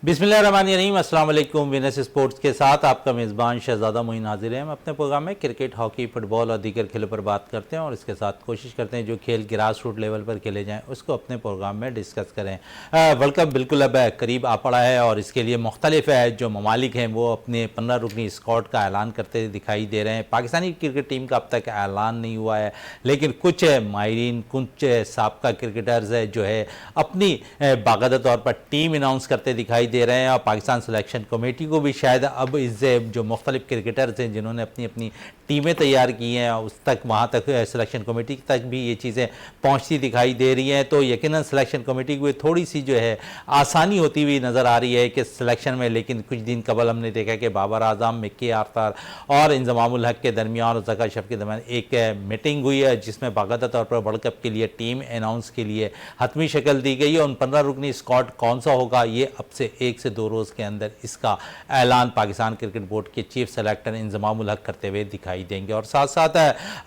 बिस्मिल्लाहिर्रहमानिर्रहीम। अस्सलाम वालेकुम। विनस स्पोर्ट्स के साथ आपका मेज़बान शहजादा मोइन हाजिर है। हम अपने प्रोग्राम में क्रिकेट, हॉकी, फुटबॉल और दीगर खेलों पर बात करते हैं और इसके साथ कोशिश करते हैं जो खेल ग्रास रूट लेवल पर खेले जाएं उसको अपने प्रोग्राम में डिस्कस करें। वर्ल्ड कप बिल्कुल अब करीब आ पड़ा है और इसके लिए मुख्तलिफ जो ममालिक हैं वो अपने 15 रुकनी स्क्वाड का ऐलान करते दिखाई दे रहे हैं। पाकिस्तानी क्रिकेट टीम का अब तक ऐलान नहीं हुआ है, लेकिन कुछ माहिरीन, कुछ साबका क्रिकेटर्स जो है अपनी बाकायदा तौर पर टीम अनाउंस करते दिखाई दे रहे हैं और पाकिस्तान सिलेक्शन कमेटी को भी शायद अब इससे जो मुख्तलिफ क्रिकेटर्स हैं जिन्होंने अपनी अपनी टीमें तैयार की हैं उस तक, वहाँ तक सिलेक्शन कमेटी तक भी ये चीज़ें पहुँचती दिखाई दे रही हैं। तो यकीनन सिलेक्शन कमेटी को थोड़ी सी जो है आसानी होती हुई नज़र आ रही है कि सिलेक्शन में। लेकिन कुछ दिन कबल हमने देखा कि बाबर आजम, मिक्की आर्थर और इंजमामुल हक के दरमियान और ज़का अशरफ के दरमियान एक मीटिंग हुई है जिसमें बाकायदा तौर पर वर्ल्ड कप के लिए टीम अनाउंस के लिए हतमी शक्ल दी गई है। उन 15 रुकनी स्क्वाड कौन सा होगा ये अब से 1 से 2 रोज़ के अंदर इसका ऐलान पाकिस्तान क्रिकेट बोर्ड के चीफ सेलेक्टर इंजमामुल हक करते हुए दिखाई देंगे। और साथ साथ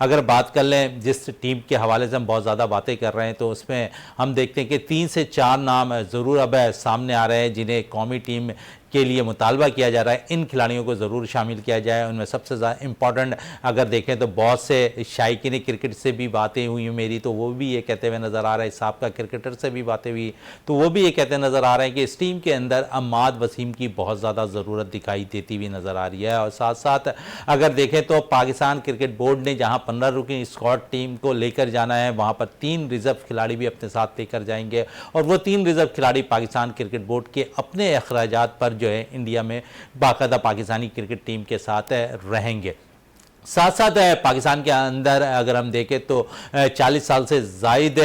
अगर बात कर लें जिस टीम के हवाले से हम बहुत ज़्यादा बातें कर रहे हैं तो उसमें हम देखते हैं कि 3 से 4 नाम ज़रूर अब सामने आ रहे हैं जिन्हें कौमी टीम के लिए मुतालबा किया जा रहा है। इन खिलाड़ियों को ज़रूर शामिल किया जाए। उनमें सबसे ज़्यादा इंपॉर्टेंट अगर देखें तो बहुत से शायकीन क्रिकेट से भी बातें हुई मेरी, तो वो भी ये कहते हुए नज़र आ रहा है, साबका क्रिकेटर से भी बातें हुई तो वो भी ये कहते नज़र आ रहे हैं कि इस टीम के अंदर अम्माद वसीम की बहुत ज़्यादा ज़रूरत दिखाई देती हुई नज़र आ रही है। और साथ साथ अगर देखें तो पाकिस्तान क्रिकेट बोर्ड ने जहाँ 15 रुकनी स्क्वाड टीम को लेकर जाना है वहाँ पर 3 रिज़र्व खिलाड़ी भी अपने साथ लेकर जाएंगे और वो 3 रिज़र्व खिलाड़ी पाकिस्तान क्रिकेट बोर्ड के अपने अखराजात पर जो है इंडिया में बाकायदा पाकिस्तानी क्रिकेट टीम के साथ रहेंगे। साथ साथ पाकिस्तान के अंदर अगर हम देखें तो 40 साल से ज़ायद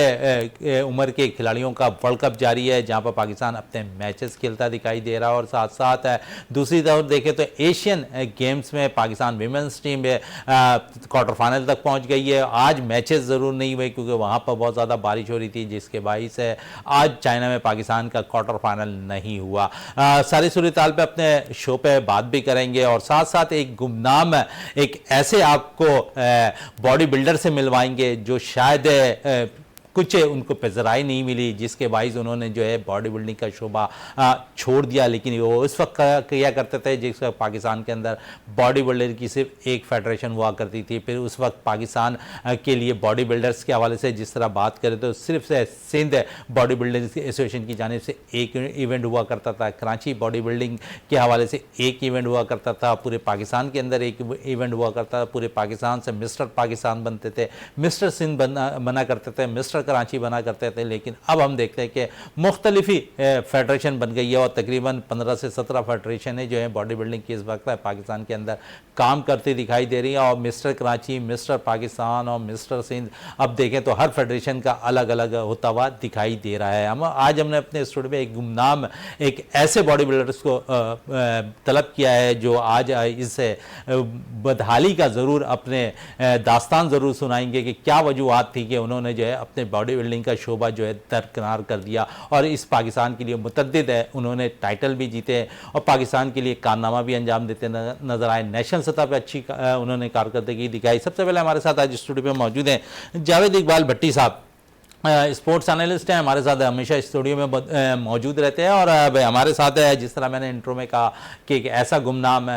उम्र के खिलाड़ियों का वर्ल्ड कप जारी है जहां पर पाकिस्तान अपने मैचेस खेलता दिखाई दे रहा है। और साथ साथ दूसरी तरफ देखें तो एशियन गेम्स में Pakistan women's team quarter final तक पहुंच गई है। आज मैचेस ज़रूर नहीं हुए क्योंकि वहां पर बहुत ज़्यादा बारिश हो रही थी जिसके बाइस आज चाइना में पाकिस्तान का क्वार्टर फाइनल नहीं हुआ। सारी सूरत-ए-हाल पर अपने शो पर बात भी करेंगे और साथ साथ एक गुमनाम एक ऐसे आपको बॉडी बिल्डर से मिलवाएंगे जो शायद कुछ उनको पेजराई नहीं मिली जिसके बाइस उन्होंने जो है बॉडी बिल्डिंग का शोबा छोड़ दिया। लेकिन वो उस वक्त किया करते थे जिस वक्त पाकिस्तान के अंदर बॉडी बिल्डर की सिर्फ एक फेडरेशन हुआ करती थी। फिर उस वक्त पाकिस्तान के लिए बॉडी बिल्डर्स के हवाले से जिस तरह बात करें तो सिर्फ से सिंध बॉडी बिल्डर्स एसोसिएशन की जानिब से एक इवेंट हुआ करता था, कराची बॉडी बिल्डिंग के हवाले से एक इवेंट हुआ करता था, पूरे पाकिस्तान के अंदर एक इवेंट हुआ करता था। पूरे पाकिस्तान से मिस्टर पाकिस्तान बनते थे, मिस्टर सिंध बना करते थे, मिस्टर कराची बना करते थे। लेकिन अब हम देखते हैं कि मुख्तलिफ ही फेडरेशन बन गई है और तकरीबन 15 से 17 फेडरेशनें जो हैं बॉडी बिल्डिंग की इस वक्त पाकिस्तान के अंदर काम करती दिखाई दे रही हैं। और मिस्टर कराची, मिस्टर पाकिस्तान और मिस्टर सिंध अब देखें तो हर फेडरेशन का अलग अलग होता हुआ दिखाई दे रहा है। हमने अपने स्टूडियो में एक गुमनाम एक ऐसे बॉडी बिल्डर्स को तलब किया है जो आज इस बदहाली का ज़रूर अपने दास्तान ज़रूर सुनाएंगे कि क्या वजूहत थी कि उन्होंने जो है अपने बॉडी बिल्डिंग का शोबा जो है दरकिनार कर दिया और इस पाकिस्तान के लिए मुतद्दिद है उन्होंने टाइटल भी जीते और पाकिस्तान के लिए कारनामा भी अंजाम देते नजर आए। नेशनल सतह पर अच्छी उन्होंने कारकर्दगी दिखाई। सबसे पहले हमारे साथ आज स्टूडियो में मौजूद हैं जावेद इकबाल भट्टी साहब, स्पोर्ट्स एनालिस्ट हैं, हमारे साथ हमेशा स्टूडियो में मौजूद रहते हैं। और हमारे साथ है जिस तरह मैंने इंट्रो में कहा कि एक ऐसा गुमनाम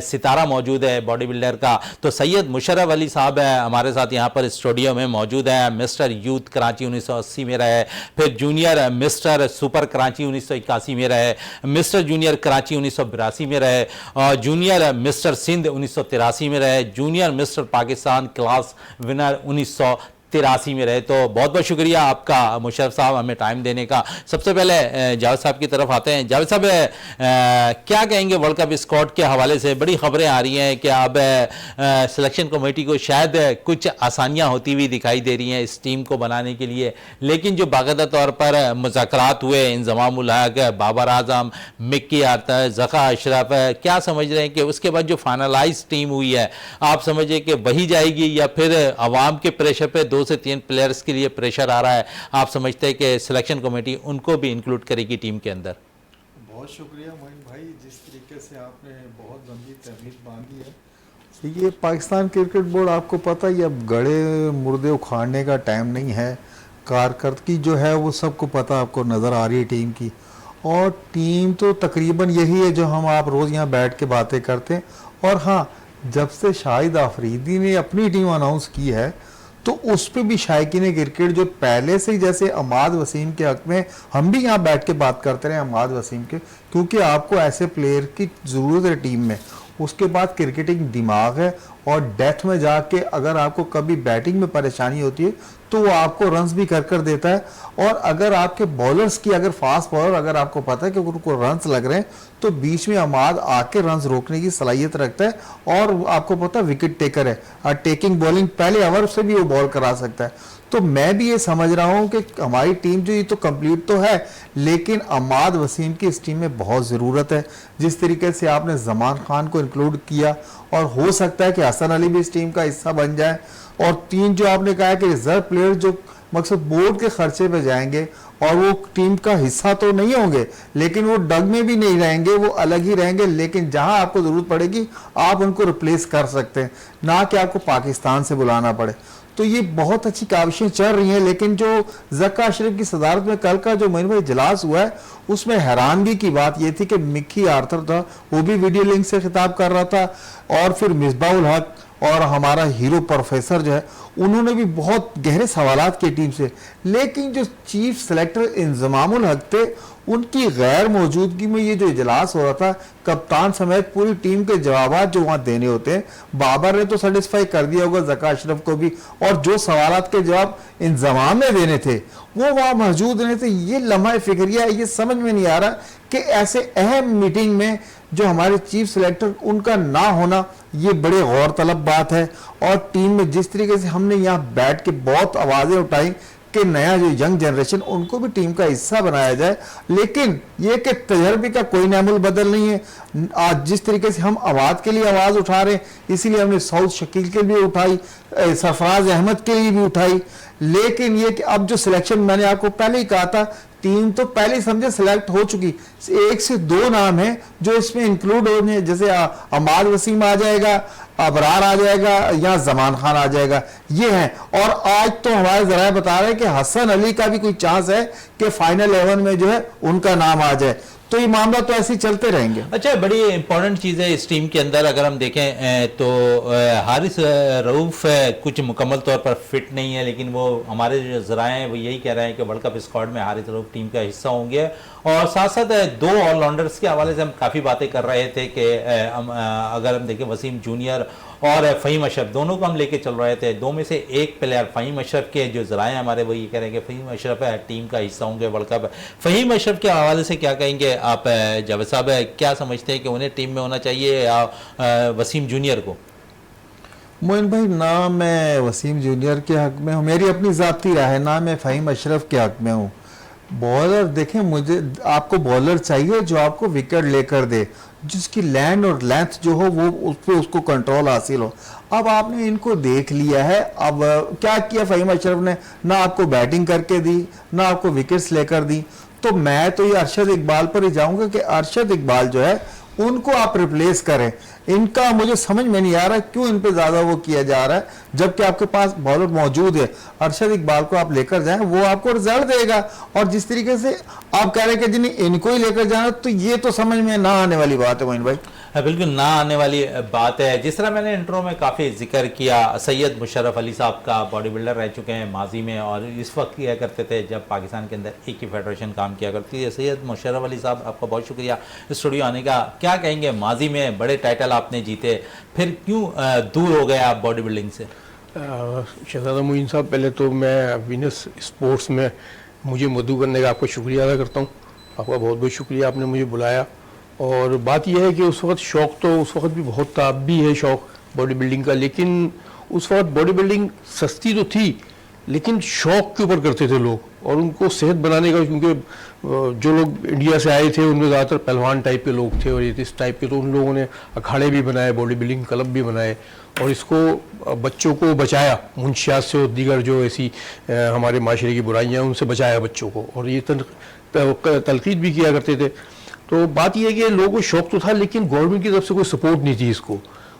सितारा मौजूद है बॉडी बिल्डर का, तो सैयद मुशर्रफ अली साहब है हमारे साथ यहाँ पर स्टूडियो में मौजूद है। मिस्टर यूथ कराची 1980 में रहे, फिर जूनियर मिस्टर सुपर कराची 1981 में रहे, मिस्टर जूनियर कराची 1982 में रहे और जूनियर मिस्टर सिंध 1983 में रहे, junior mister Pakistan class winner 1983 में रहे। तो बहुत बहुत शुक्रिया आपका मुशर्रफ साहब हमें टाइम देने का। सबसे पहले जावेद साहब की तरफ आते हैं। जावेद साहब क्या कहेंगे वर्ल्ड कप स्क्वाड के हवाले से? बड़ी खबरें आ रही हैं कि अब सिलेक्शन कमेटी को शायद कुछ आसानियां होती हुई दिखाई दे रही हैं इस टीम को बनाने के लिए, लेकिन जो बाकायदा तौर पर मुज़ाकरात हुए इंजमामुल हक, बाबर आजम, मिक्की आर्थर, ज़का अशरफ, क्या समझ रहे हैं कि उसके बाद जो फाइनलाइज टीम हुई है आप समझिए कि वही जाएगी या फिर अवाम के प्रेशर पर 2 से 3 प्लेयर्स के लिए प्रेशर आ रहा है, आप समझते हैं कि सिलेक्शन कमेटी उनको भी इंक्लूड करेगी टीम के अंदर? बहुत शुक्रिया मोइन भाई, जिस तरीके से आपने बहुत गंभीर तहरीर बांधी है। ये पाकिस्तान क्रिकेट बोर्ड आपको पता ही अब गड़े मुर्दे उखाड़ने का टाइम नहीं है। कारकर्दगी जो है वो सबको पता, आपको नज़र आ रही है टीम की। और टीम तो तकरीबन यही है जो हम आप रोज़ यहाँ बैठ के बातें करते हैं। और हाँ, जब से शाहिद आफरीदी ने अपनी टीम अनाउंस की है तो उस पर भी शायकीन क्रिकेट जो पहले से ही, जैसे अमाद वसीम के हक में हम भी यहाँ बैठ के बात करते रहे अमाद वसीम के, क्योंकि आपको ऐसे प्लेयर की ज़रूरत है टीम में। उसके बाद क्रिकेटिंग दिमाग है और डेथ में जाके अगर आपको कभी बैटिंग में परेशानी होती है तो वो आपको रन्स भी कर देता है। और अगर आपके बॉलर्स की, अगर फास्ट बॉलर अगर आपको पता है कि उनको रन्स लग रहे हैं तो बीच में अमाद आके रन्स रोकने की सलाहियत रखता है और आपको पता है विकेट टेकर है और टेकिंग बॉलिंग पहले ओवर से भी वो बॉल करा सकता है। तो मैं भी ये समझ रहा हूँ कि हमारी टीम जो ये तो कंप्लीट तो है, लेकिन अमाद वसीम की इस टीम में बहुत ज़रूरत है। जिस तरीके से आपने जमान खान को इंक्लूड किया, और हो सकता है कि हसन अली भी इस टीम का हिस्सा बन जाए। और तीन जो आपने कहा है कि रिजर्व प्लेयर जो मकसद बोर्ड के खर्चे पे जाएंगे और वो टीम का हिस्सा तो नहीं होंगे, लेकिन वो डग में भी नहीं रहेंगे, वो अलग ही रहेंगे। लेकिन जहां आपको ज़रूरत पड़ेगी आप उनको रिप्लेस कर सकते हैं, ना कि आपको पाकिस्तान से बुलाना पड़े। तो ये बहुत अच्छी काविशें चल रही हैं। लेकिन जो जक्का अशरफ की सदारत में कल का जो मोइन भाई इजलास हुआ है उसमें हैरानगी की बात यह थी कि मिक्की आर्थर था, वो भी वीडियो लिंक से खिताब कर रहा था, और फिर मिसबाउल हक और हमारा हीरो प्रोफेसर जो है उन्होंने भी बहुत गहरे सवालात किए टीम से। लेकिन जो चीफ सेलेक्टर इंजमामुल हक थे उनकी गैर मौजूदगी में ये जो इजलास हो रहा था, कप्तान समेत पूरी टीम के जवाब जो वहां देने होते हैं, बाबर ने तो सेटिस्फाई कर दिया होगा जक्का अशरफ को भी, और जो सवालात के जवाब इंजमाम ने देने थे वो वहां मौजूद नहीं थे। ये लम्हा फिक्रिया, ये समझ में नहीं आ रहा कि ऐसे अहम मीटिंग में जो हमारे चीफ सेलेक्टर उनका ना होना ये बड़े गौर तलब बात है। और टीम में जिस तरीके से हमने यहाँ बैठ के बहुत आवाज़ें उठाई कि नया जो यंग जनरेशन उनको भी टीम का हिस्सा बनाया जाए, लेकिन ये कि तजर्बे का कोई नामुल बदल नहीं है। आज जिस तरीके से हम आवाज़ के लिए आवाज़ उठा रहे हैं, इसीलिए हमने सऊद शकील के लिए उठाई, सरफराज अहमद के लिए भी उठाई। लेकिन ये कि अब जो सिलेक्शन, मैंने आपको पहले ही कहा था, टीम तो पहले ही समझे सिलेक्ट हो चुकी, एक से दो नाम हैं जो इसमें इंक्लूड होने, जैसे अमाद वसीम आ जाएगा, अबरार आ जाएगा या जमान खान आ जाएगा, ये हैं। और आज तो हमारे जराए बता रहे हैं कि हसन अली का भी कोई चांस है कि फाइनल 11 में जो है उनका नाम आ जाए। तो ये मामला तो ऐसे ही चलते रहेंगे। अच्छा, बड़ी इंपॉर्टेंट चीज़ है इस टीम के अंदर अगर हम देखें तो हारिस रऊफ कुछ मुकम्मल तौर पर फिट नहीं है, लेकिन वो हमारे जो जराए हैं वो यही कह रहे हैं कि वर्ल्ड कप स्क्वाड में हारिस रऊफ टीम का हिस्सा होंगे। और साथ साथ दो ऑलराउंडर्स के हवाले से हम काफ़ी बातें कर रहे थे कि अगर हम देखें वसीम जूनियर और फ़हीम अशरफ, दोनों को हम लेके चल रहे थे। दो में से एक प्लेयर फ़हीम अशरफ के जो जराए हमारे वो ये कह रहे हैं कि फ़हीम अशरफ टीम का हिस्सा होंगे वर्ल्ड कप। फ़हीम अशरफ के हवाले से क्या कहेंगे आप जावेद साहब, क्या समझते हैं कि उन्हें टीम में होना चाहिए या वसीम जूनियर को? मोइन भाई, ना मैं वसीम जूनियर के हक में हूँ, मेरी अपनी ज़ाती राय है, ना मैं फ़हीम अशरफ के हक में हूँ। बॉलर देखें, मुझे आपको बॉलर चाहिए जो आपको विकेट लेकर दे, जिसकी लैंड और लेंथ जो हो वो उस पर उसको कंट्रोल हासिल हो। अब आपने इनको देख लिया है, अब क्या किया फ़हीम अशरफ ने, ना आपको बैटिंग करके दी ना आपको विकेट्स लेकर दी। तो मैं तो ये अरशद इकबाल पर ही जाऊंगा कि अरशद इकबाल जो है उनको आप रिप्लेस करें। इनका मुझे समझ में नहीं आ रहा क्यों इन पे ज़्यादा वो किया जा रहा है, जबकि आपके पास बॉलर मौजूद है। अरशद इकबाल को आप लेकर जाएं, वो आपको रिजल्ट देगा। और जिस तरीके से आप कह रहे हैं कि जिन्हें इनको ही लेकर जाना, तो ये तो समझ में ना आने वाली बात है मोइन भाई। बिल्कुल ना आने वाली बात है। जिस तरह मैंने इंट्रो में काफ़ी जिक्र किया, सैयद मुशर्रफ अली साहब का बॉडी बिल्डर रह चुके हैं माजी में, और इस वक्त किया करते थे जब पाकिस्तान के अंदर एक ही फेडरेशन काम किया करती थी। सैयद मुशर्रफ अली साहब, आपका बहुत शुक्रिया स्टूडियो आने का। क्या कहेंगे, माजी में बड़े टाइटल आपने जीते, फिर क्यों दूर हो गए आप बॉडी बिल्डिंग से? शहजादा मोइन साहब, पहले तो मैं वीनस स्पोर्ट्स में मुझे मदऊ करने का आपका शुक्रिया अदा करता हूँ। आपका बहुत बहुत शुक्रिया, आपने मुझे बुलाया। और बात यह है कि उस वक्त शौक़ तो उस वक्त भी बहुत था, अब भी है शौक़ बॉडी बिल्डिंग का, लेकिन उस वक्त बॉडी बिल्डिंग सस्ती तो थी लेकिन शौक़ के ऊपर करते थे लोग, और उनको सेहत बनाने का, क्योंकि जो लोग इंडिया से आए थे उनमें ज़्यादातर पहलवान टाइप के लोग थे और ये इस टाइप के, तो उन लोगों ने अखाड़े भी बनाए, बॉडी बिल्डिंग क्लब भी बनाए, और इसको बच्चों को बचाया मुंशियात से और दीगर जो ऐसी हमारे माशरे की बुराइयाँ हैं उनसे बचाया बच्चों को, और ये तनकीद भी किया करते थे। तो बात यह है कि लोगों को शौक़ तो था लेकिन गवर्नमेंट की तरफ से कोई सपोर्ट नहीं थी इसको।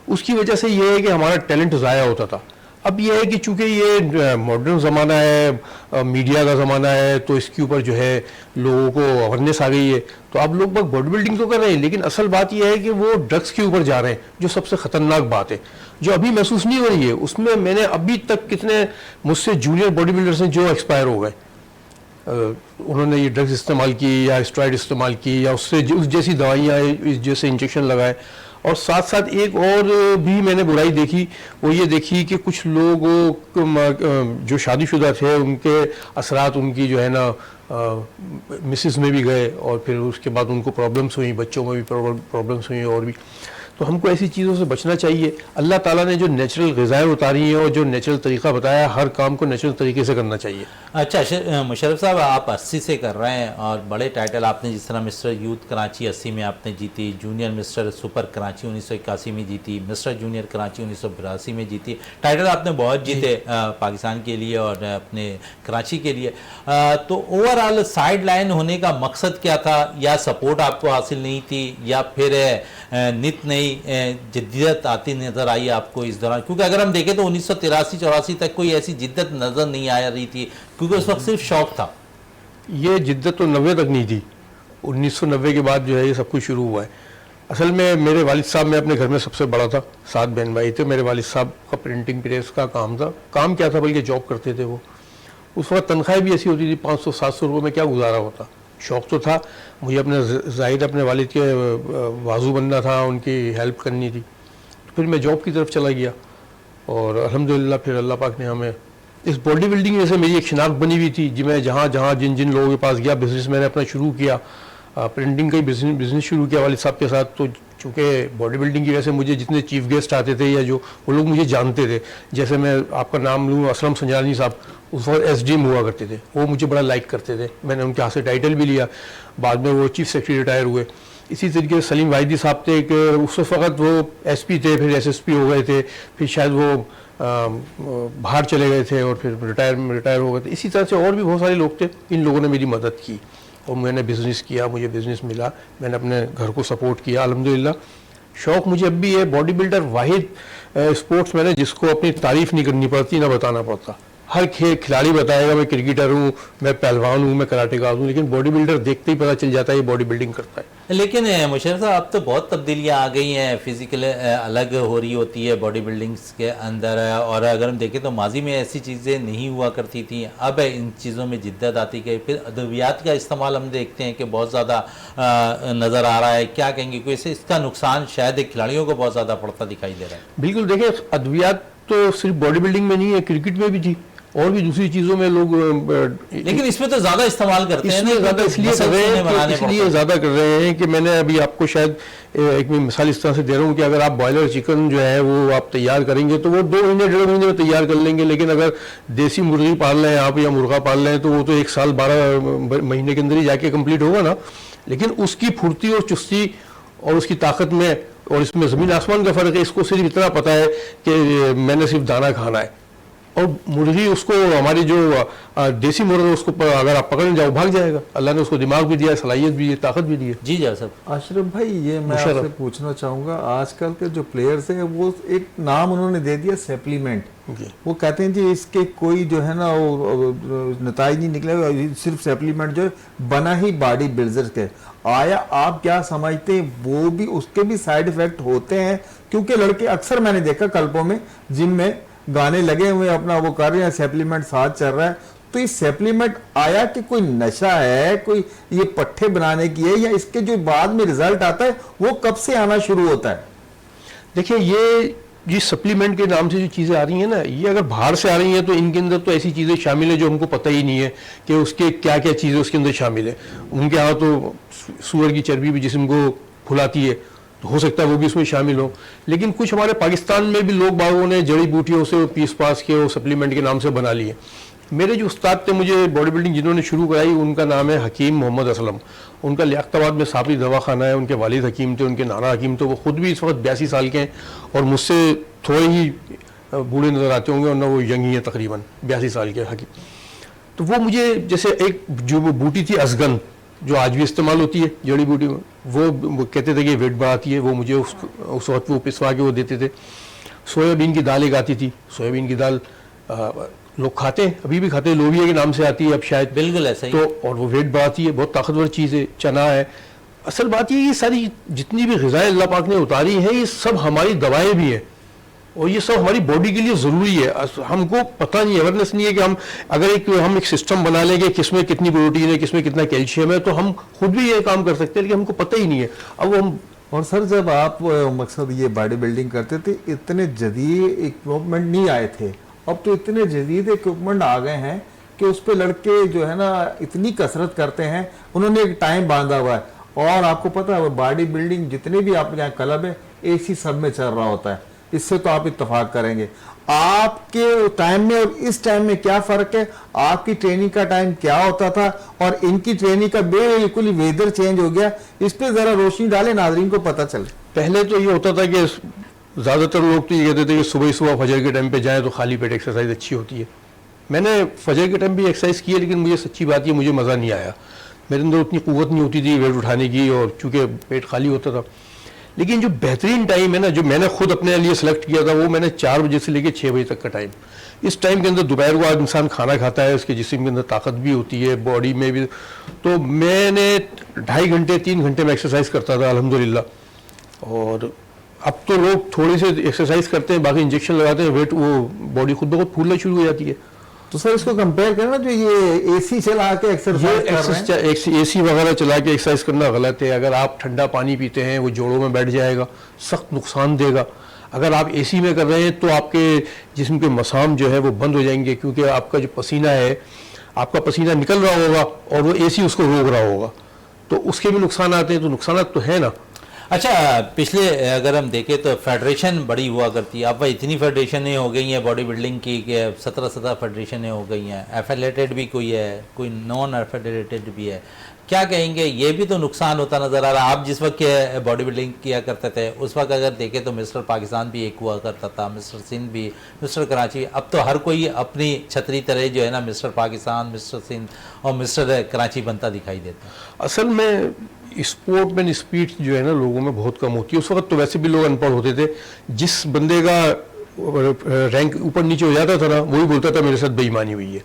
उसकी वजह से ये है कि हमारा टैलेंट ज़ाया होता था। अब यह है कि चूंकि ये मॉडर्न ज़माना है, मीडिया का ज़माना है, तो इसके ऊपर जो है लोगों को अवेयरनेस आ गई है, तो अब लोग बस बॉडी बिल्डिंग तो कर रहे हैं, लेकिन असल बात यह है कि वो ड्रग्स के ऊपर जा रहे हैं, जो सबसे ख़तरनाक बात है, जो अभी महसूस नहीं हो रही है। उसमें मैंने अभी तक कितने मुझसे जूनियर बॉडी बिल्डर्स हैं जो एक्सपायर हो गए, उन्होंने ये ड्रग्स इस्तेमाल की या स्टेरॉइड इस्तेमाल की या उससे उस जैसी दवाइयाँ जैसे इंजेक्शन लगाए। और साथ साथ एक और भी मैंने बुराई देखी, वो ये देखी कि कुछ लोग जो शादीशुदा थे उनके असरात उनकी जो है ना मिसेस में भी गए, और फिर उसके बाद उनको प्रॉब्लम्स हुई, बच्चों में भी प्रॉब्लम्स हुई और भी। तो हमको ऐसी चीज़ों से बचना चाहिए। अल्लाह ताला ने जो नेचुरल ग़िज़ाएँ उतारी हैं और जो नेचुरल तरीक़ा बताया, हर काम को नेचुरल तरीके से करना चाहिए। अच्छा मुशर्रफ साहब, आप 80 से कर रहे हैं और बड़े टाइटल आपने, जिस तरह मिस्टर यूथ कराची 80 में आपने जीती, जूनियर मिस्टर सुपर कराची 1981 में जीती, मिस्टर जूनियर कराची 1982 में जीती, टाइटल आपने बहुत जीते पाकिस्तान के लिए और अपने कराची के लिए। तो ओवरऑल साइड लाइन होने का मकसद क्या था, या सपोर्ट आपको हासिल नहीं थी, या फिर नित नई जिद्दत आती नज़र आई आपको इस दौरान? क्योंकि अगर हम देखें तो 1983-84 तक कोई ऐसी जिद्दत नज़र नहीं आ रही थी, क्योंकि उस वक्त सिर्फ शौक था। ये जिद्दत तो 90 तक नहीं थी, 1990 के बाद जो है ये सब कुछ शुरू हुआ है। असल में मेरे वालिद साहब, मैं अपने घर में सबसे बड़ा था, 7 बहन भाई थे। मेरे वालिद साहब का प्रिंटिंग प्रेस का काम था। काम क्या था, बल्कि जॉब करते थे वो। उस वक्त तनख्वाह भी ऐसी होती थी 500-700 रुपये में क्या गुजारा होता। शौक़ तो था मुझे, अपने ज़ाहिर अपने वालिद के वाजू बनना था, उनकी हेल्प करनी थी। तो फिर मैं जॉब की तरफ चला गया और अल्हम्दुलिल्लाह फिर अल्लाह पाक ने हमें इस बॉडी बिल्डिंग में से मेरी एक शिनाख्त बनी हुई थी। जी मैं जहाँ जहाँ जिन जिन लोगों के पास गया, बिज़नेस मैंने अपना शुरू किया, प्रिंटिंग का ही बिज़नेस शुरू किया वालिद साहब के साथ। तो चूँकि बॉडी बिल्डिंग की वजह से मुझे जितने चीफ गेस्ट आते थे या जो वो लोग मुझे जानते थे, जैसे मैं आपका नाम लूँ, असलम संजानी साहब उस वक्त SDM हुआ करते थे, वो मुझे बड़ा लाइक करते थे। मैंने उनके हाथ से टाइटल भी लिया, बाद में वो चीफ सेक्रेटरी रिटायर हुए। इसी तरीके से सलीम वाहिदी साहब थे, उस वक्त वो SP थे, फिर SSP हो गए थे, फिर शायद वो बाहर चले गए थे और फिर रिटायर हो गए थे। इसी तरह से और भी बहुत सारे लोग थे। इन लोगों ने मेरी मदद की और मैंने बिज़नेस किया, मुझे बिज़नेस मिला, मैंने अपने घर को सपोर्ट किया अल्हम्दुलिल्लाह। शौक़ मुझे अब भी है। बॉडी बिल्डर वाहिद स्पोर्ट्स मैन है जिसको अपनी तारीफ़ नहीं करनी पड़ती, ना बताना पड़ता। हर खिलाड़ी बताएगा मैं क्रिकेटर हूँ, मैं पहलवान हूँ, मैं कराटेबाज हूँ, लेकिन बॉडी बिल्डर देखते ही पता चल जाता है ये बॉडी बिल्डिंग करता है। लेकिन मुशर्रफ साहब, अब तो बहुत तब्दीलियाँ आ गई हैं, फिजिकल अलग हो रही होती है बॉडी बिल्डिंग्स के अंदर। और अगर हम देखें तो माजी में ऐसी चीज़ें नहीं हुआ करती थी, अब इन चीज़ों में जिद्दत आती गई। फिर अद्वियात का इस्तेमाल हम देखते हैं कि बहुत ज़्यादा नज़र आ रहा है। क्या कहेंगे, कोई इसका नुकसान शायद खिलाड़ियों को बहुत ज़्यादा पड़ता दिखाई दे रहा है? बिल्कुल, देखिए अद्वियात तो सिर्फ बॉडी बिल्डिंग में नहीं है, क्रिकेट में भी थी और भी दूसरी चीज़ों में लोग, लेकिन इसमें तो ज़्यादा इस्तेमाल करते हैं। इसलिए ज़्यादा कर रहे हैं कि मैंने अभी आपको शायद एक मिसाल इस तरह से दे रहा हूँ कि अगर आप बॉयलर चिकन जो है वो आप तैयार करेंगे तो वो 2 महीने 1.5 महीने में तैयार कर लेंगे, लेकिन अगर देसी मुर्गी पाल रहे हैं आप या मुर्गा पाल रहे हैं तो वो तो 1 साल 12 महीने के अंदर ही जाके कंप्लीट होगा ना। लेकिन उसकी फुर्ती और चुस्ती और उसकी ताकत में और इसमें ज़मीन आसमान का फ़र्क है। इसको सिर्फ इतना पता है कि मैंने सिर्फ दाना खाना है, और मुर्गी उसको, हमारी जो देसी मुर्गा उसको अगर आप पकड़ने जाओ भाग जाएगा। अल्लाह ने उसको दिमाग भी दिया, सलाहियत भी है, ताकत भी दी है। जी सर। अशरफ भाई, ये मैं आपसे पूछना चाहूँगा, आजकल के जो प्लेयर्स हैं वो एक नाम उन्होंने दे दिया सप्लीमेंट। वो कहते हैं जी इसके कोई जो है ना वो नताइज नहीं निकले, सिर्फ सप्लीमेंट जो बना ही बॉडी बिल्डर्स के। आया आप क्या समझते हैं वो भी, उसके भी साइड इफेक्ट होते हैं? क्योंकि लड़के अक्सर मैंने देखा क्लबों में, जिम में गाने लगे हुए अपना वो कर रहे हैं, सप्लीमेंट साथ चल रहा है। तो ये सप्लीमेंट आया कि कोई नशा है, कोई ये पट्टे बनाने की है, या इसके जो बाद में रिजल्ट आता है वो कब से आना शुरू होता है? देखिए, ये सप्लीमेंट के नाम से जो चीज़ें आ रही हैं ना, ये अगर बाहर से आ रही हैं तो इनके अंदर तो ऐसी चीज़ें शामिल है जो हमको पता ही नहीं है कि उसके क्या क्या चीज़ें उसके अंदर शामिल है। उनके यहाँ तो सूअर की चर्बी भी जिस्म को फुलाती है, तो हो सकता है वो भी उसमें शामिल हो। लेकिन कुछ हमारे पाकिस्तान में भी लोग बागों ने जड़ी बूटियों से पीस पास के वो सप्लीमेंट के नाम से बना लिए। मेरे जो उस्ताद थे मुझे बॉडी बिल्डिंग जिन्होंने शुरू कराई, उनका नाम है हकीम मोहम्मद असलम। उनका लियाकताबाद में साफी दवाखाना है, उनके वालिद हकीम थे, उनके नाना हकीम थे। वो खुद भी इस वक्त 82 साल के हैं और मुझसे थोड़े ही बूढ़े नज़र आते होंगे, और ना वो यंग ही है, तकरीबन 82 साल के हकीम। तो वो मुझे, जैसे एक जो बूटी थी असगन, जो आज भी इस्तेमाल होती है जड़ी बूटी में, वो कहते थे कि वेट बढ़ाती है, वो मुझे उस वक्त वो पिसवा के वो देते थे। सोयाबीन की दाल एक आती थी, सोयाबीन की दाल लोग खाते हैं, अभी भी खाते हैं, लोबिया के नाम से आती है अब शायद, बिल्कुल ऐसा ही। तो और वो वेट बढ़ाती है, बहुत ताकतवर चीज़ है। चना है। असल बात ये सारी जितनी भी ग़िज़ाएं अल्लाह पाक ने उतारी हैं, ये सब हमारी दवाएं भी हैं और ये सब हमारी बॉडी के लिए ज़रूरी है। हमको पता नहीं, अवेयरनेस नहीं है कि हम अगर हम एक सिस्टम बना लेंगे किसमें कितनी प्रोटीन है, किसमें कितना कैल्शियम है, तो हम खुद भी ये काम कर सकते हैं, लेकिन हमको पता ही नहीं है। अब हम और सर जब आप मकसद ये बॉडी बिल्डिंग करते थे, इतने जदीद इक्विपमेंट नहीं आए थे, अब तो इतने जदीद इक्विपमेंट आ गए हैं कि उस पर लड़के जो है ना इतनी कसरत करते हैं, उन्होंने एक टाइम बांधा हुआ है। और आपको पता है बॉडी बिल्डिंग जितने भी आप यहाँ क्लब है, एसी सब में चल रहा होता है, इससे तो आप इत्तेफाक करेंगे। आपके टाइम में और इस टाइम में क्या फर्क है? आपकी ट्रेनिंग का टाइम क्या होता था और इनकी ट्रेनिंग का बिल्कुल ही वेदर चेंज हो गया। इस पे जरा रोशनी डालें, नाजरीन को पता चले। पहले तो ये होता था कि ज़्यादातर लोग तो ये कहते थे कि सुबह सुबह फजर के टाइम पे जाएं तो खाली पेट एक्सरसाइज अच्छी होती है। मैंने फजर के टाइम भी एक्सरसाइज की है, लेकिन मुझे सच्ची बात ये मुझे मज़ा नहीं आया। मेरे अंदर उतनी क़ुव्वत नहीं होती थी वेट उठाने की, और चूँकि पेट खाली होता था। लेकिन जो बेहतरीन टाइम है ना, जो मैंने खुद अपने लिए सेलेक्ट किया था, वो मैंने 4 बजे से लेकर 6 बजे तक का टाइम। इस टाइम के अंदर दोपहर को आज इंसान खाना खाता है, उसके जिस्म के अंदर ताकत भी होती है, बॉडी में भी। तो मैंने 2.5 घंटे 3 घंटे में एक्सरसाइज करता था अल्हम्दुलिल्लाह। और अब तो लोग थोड़ी से एक्सरसाइज करते हैं, बाकी इंजेक्शन लगाते हैं, वेट वो बॉडी खुद ब खुद फूलना शुरू हो जाती है। तो सर इसको कंपेयर करना, जो ये एसी चला के एक्सरसाइज एसी वगैरह चला के एक्सरसाइज करना गलत है। अगर आप ठंडा पानी पीते हैं वो जोड़ों में बैठ जाएगा, सख्त नुकसान देगा। अगर आप एसी में कर रहे हैं तो आपके जिस्म के मसाम जो है वो बंद हो जाएंगे, क्योंकि आपका जो पसीना है, आपका पसीना निकल रहा होगा और वो एसी उसको रोक रहा होगा, तो उसके भी नुकसान आते हैं। तो नुकसान तो है ना। अच्छा, पिछले अगर हम देखें तो फेडरेशन बड़ी हुआ करती है, अब इतनी फेडरेशनें हो गई हैं बॉडी बिल्डिंग की कि 17 फेडरेशनें हो गई हैं। एफिलेटेड भी कोई है, कोई नॉन एफिलेटेड भी है। क्या कहेंगे, ये भी तो नुकसान होता नज़र आ रहा है। आप जिस वक्त बॉडी बिल्डिंग किया करते थे उस वक्त अगर देखें तो मिस्टर पाकिस्तान भी एक हुआ करता था, मिस्टर सिंध भी, मिस्टर कराची। अब तो हर कोई अपनी छतरी तरह जो है ना मिस्टर पाकिस्तान, मिस्टर सिंध और मिस्टर कराची बनता दिखाई देता है। असल में स्पोर्ट में स्पीड जो है ना लोगों में बहुत कम होती है। उस वक्त तो वैसे भी लोग अनपढ़ होते थे। जिस बंदे का रैंक ऊपर नीचे हो जाता था ना, वही बोलता था मेरे साथ बेईमानी हुई है।